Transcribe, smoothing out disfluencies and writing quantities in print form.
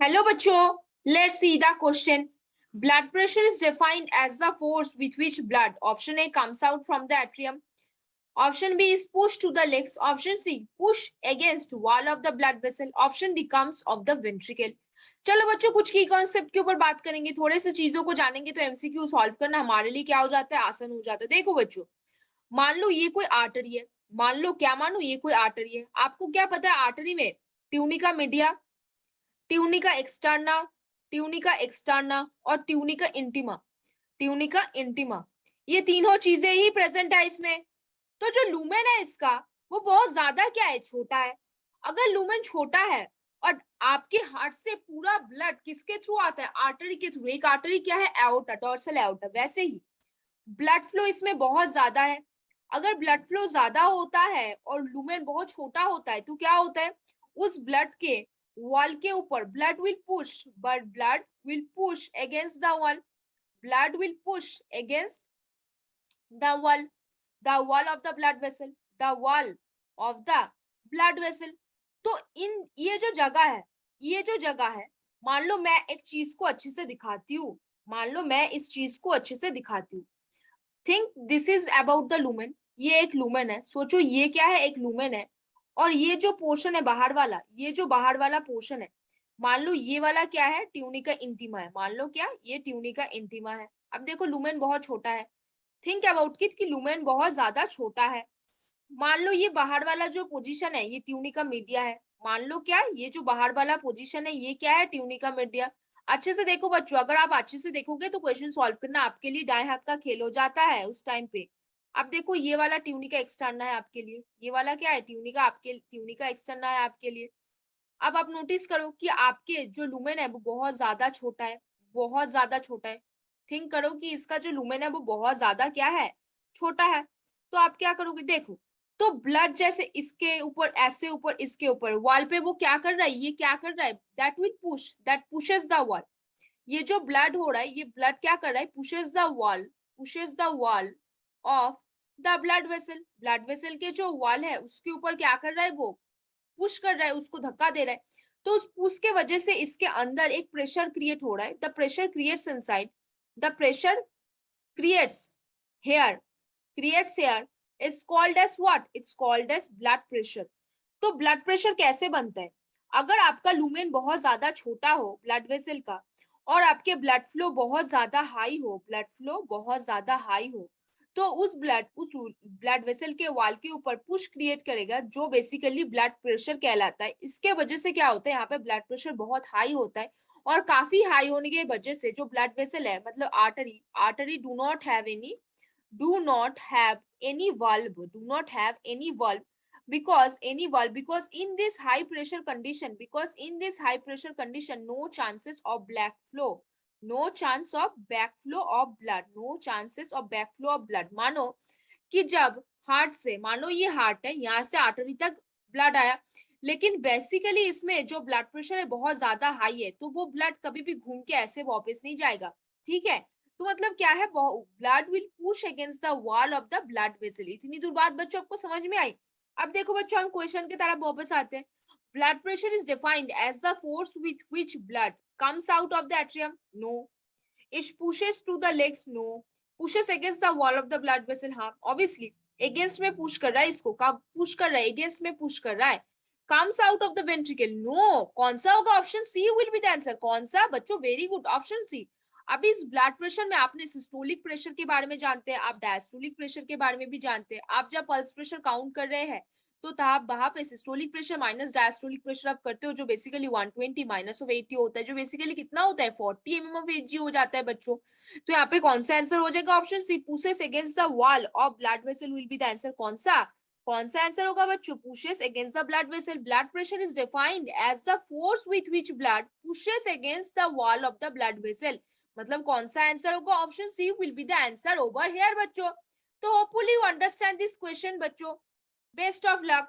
Hello बच्चों, let's see the question. Blood pressure is defined as the force with which blood, option A, comes out from the atrium, option B is pushed to the legs, option C, push against wall of the blood vessel, option D, comes of the ventricle. चलो बच्चों, कुछ की concept के ऊपर बात करेंगे, थोड़े से चीजों को जानेंगे तो एमसीक्यू सॉल्व करना हमारे लिए क्या हो जाता है, आसान हो जाता है। देखो बच्चों, मान लो ये कोई आर्टरी है, मान लो क्या मानो ये कोई आर्टरी है। आपको क्या पता है आर्टरी में tunica media, tunica externa, tunica externa और ट्यूनिका इंटीमा, ट्यूनिका इंटीमा, ये तीनों चीजें ही प्रेजेंट है इसमें। तो जो लूमेन है इसका वो बहुत ज्यादा क्या है, छोटा है। अगर लूमेन छोटा है और आपके हार्ट से पूरा ब्लड किसके थ्रू आता है, आर्टरी के थ्रू, एक आर्टरी क्या है, एओर्टा, डोर्सल एओर्टा, वैसे ही ब्लड फ्लो इसमें बहुत ज्यादा है। अगर ब्लड फ्लो ज्यादा होता है और लूमेन बहुत छोटा होता है तो क्या होता है, उस ब्लड के वॉल के ऊपर blood will push, but blood will push against the wall, blood will push against the wall, the wall of the blood vessel, the wall of the blood vessel. तो इन ये जो जगह है, ये जो जगह है, मान लो मैं एक चीज को अच्छे से दिखाती हूँ, मान लो मैं इस चीज को अच्छे से दिखाती हूँ। Think this is about the lumen, ये एक लूमेन है, सोचो ये क्या है, एक लूमेन है। और ये जो पोर्शन है बाहर वाला, ये जो बाहर वाला पोर्शन है, मान लो ये वाला क्या है, ट्यूनिका इंटीमा है, मान लो क्या, ये ट्यूनिका इंटीमा है। अब देखो लूमेन बहुत छोटा है, थिंक अबाउट इट कि लूमेन बहुत ज्यादा छोटा है। मान लो ये बाहर वाला जो पोजीशन है ये ट्यूनिका मीडिया है, मान लो क्या, ये जो बाहर वाला पोजीशन है ये क्या है, ट्यूनिका मीडिया। अच्छे से देखो बच्चों, अगर आप अच्छे से देखोगे तो क्वेश्चन सॉल्व करना आपके लिए दाएं हाथ का खेल हो जाता है उस टाइम पे। अब देखो ये वाला ट्यूनिका एक्सटर्ना है आपके लिए, ये वाला क्या है, ट्यूनिका, आपके ट्यूनिका एक्सटर्ना है आपके लिए। अब आप नोटिस करो कि आपके जो लूमेन है वो बहुत ज्यादा छोटा है, बहुत ज्यादा छोटा है। थिंक करो कि इसका जो लूमेन है वो बहुत ज्यादा क्या है, छोटा है। तो आप क्या करोगे, देखो, तो ब्लड जैसे इसके ऊपर, ऐसे ऊपर, इसके ऊपर वॉल पे वो क्या कर रहा है, ये क्या कर रहा है, that will push, that pushes the wall. ये जो ब्लड हो रहा है, ये ब्लड क्या कर रहा है, pushes the wall, pushes the wall of the blood vessel, blood vessel के जो वॉल है उसके ऊपर क्या कर रहा है, वो पुश कर रहा है, उसको धक्का दे रहा है। तो उस पुश के वजह से इसके अंदर एक प्रेशर क्रिएट हो रहा है, the pressure creates inside, the pressure creates here, creates here is called as what, it's called as blood pressure। तो ब्लड प्रेशर कैसे बनता है, अगर आपका लूमेन बहुत ज्यादा छोटा हो ब्लड वेसल का और आपके ब्लड फ्लो बहुत ज्यादा हाई हो, ब्लड फ्लो बहुत ज्यादा हाई हो, तो उस ब्लड वेसल के वॉल के ऊपर पुश क्रिएट करेगा जो बेसिकली ब्लड प्रेशर कहलाता है। इसके वजह से क्या होता है, यहाँ पे ब्लड प्रेशर बहुत हाई होता है और काफी हाई होने की वजह से जो ब्लड वेसल है, मतलब artery, artery do not have any valve, do not have any valve, because any valve, because in this high pressure condition, because in this high pressure condition no chances of black flow, no chance of backflow of blood, no chances of backflow of blood। मानो कि जब heart से, मानो ये heart है, यहाँ से artery तक ब्लड आया, लेकिन बेसिकली इसमें जो ब्लड प्रेशर है बहुत ज्यादा हाई है, तो वो ब्लड कभी भी घूम के ऐसे वापस नहीं जाएगा, ठीक है। तो मतलब क्या है, blood will push against the wall of the blood vessel. इतनी दूर बात बच्चों आपको समझ में आई। अब देखो बच्चों, हम क्वेश्चन की तरफ वापस आते हैं। Blood pressure is defined as the force with which blood comes out of the atrium, no. It pushes to the legs, no. Pushes against the wall of the blood vessel, हाँ obviously against में push कर रहा है, इसको कब push कर रहा है, अगेंस्ट में पुश कर रहा है। Comes out of the ventricle, no. कौन सा होगा, option C will be the answer. कौन सा बच्चों, वेरी गुड, ऑप्शन सी। अभी इस ब्लड प्रेशर में आपने सिस्टोलिक प्रेशर के बारे में जानते हैं, आप डायस्टोलिक प्रेशर के बारे में भी जानते हैं। आप जब पल्स प्रेशर काउंट कर रहे हैं तो तब वहां पे systolic pressure minus diastolic pressure आप करते हो, जो बेसिकली 120 माइनस ऑफ 80 होता है, जो बेसिकली कितना होता है, 40 mm ऑफ Hg हो जाता है बच्चों। तो यहाँ पे कौन सा आंसर हो जाएगा, option C, pushes against the wall of blood vessel will be the answer. कौन सा आंसर होगा बच्चों, pushes against the blood vessel. Blood pressure is defined as the force with which blood pushes against the wall of the blood vessel. मतलब कौन सा answer होगा, option C will be the answer over here बच्चों। तो hopefully you understand this question बच्चों। Best of luck.